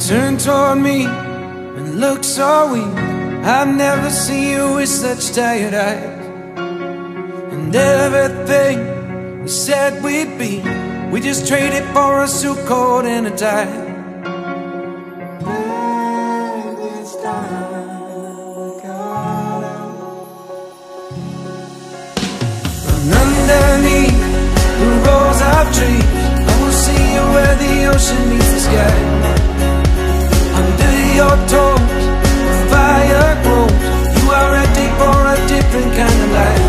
turned toward me and looked so weak. I've never seen you with such tired eyes. And everything we said we'd be, we just traded for a suit coat and a tie. Underneath the rows of trees, I will see you where the ocean meets the sky. Under your toes, the fire grows. You are ready for a different kind of life.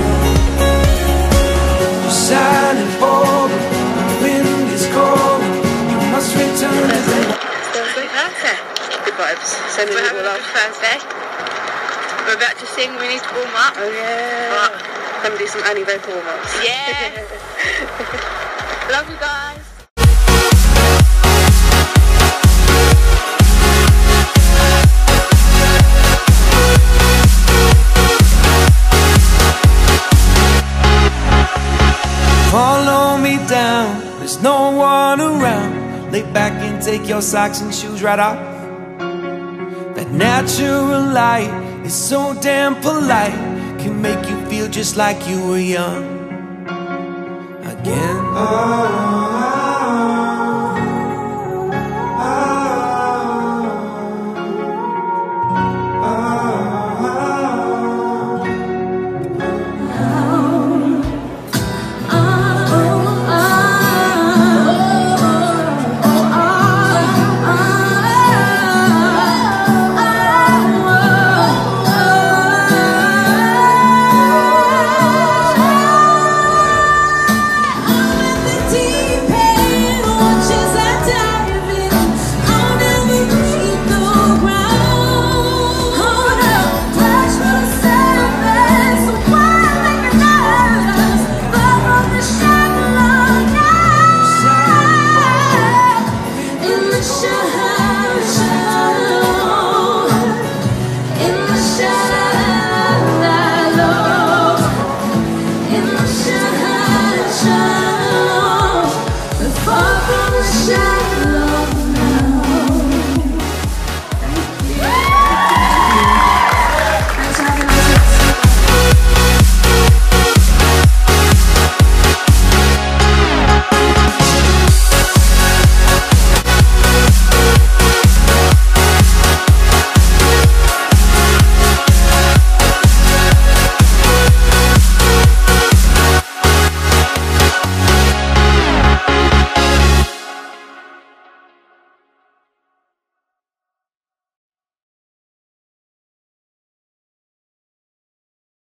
You're silent for the wind is cold. You must return to the Perfect. Good vibes. Send we're having a first day. We're about to sing. We need to warm up. Oh yeah. But come do some Annie vocal warm-ups. yeah. Love you guys. Follow me down, there's no one around. Lay back and take your socks and shoes right off. That natural light is so damn polite, can make you feel just like you were young again.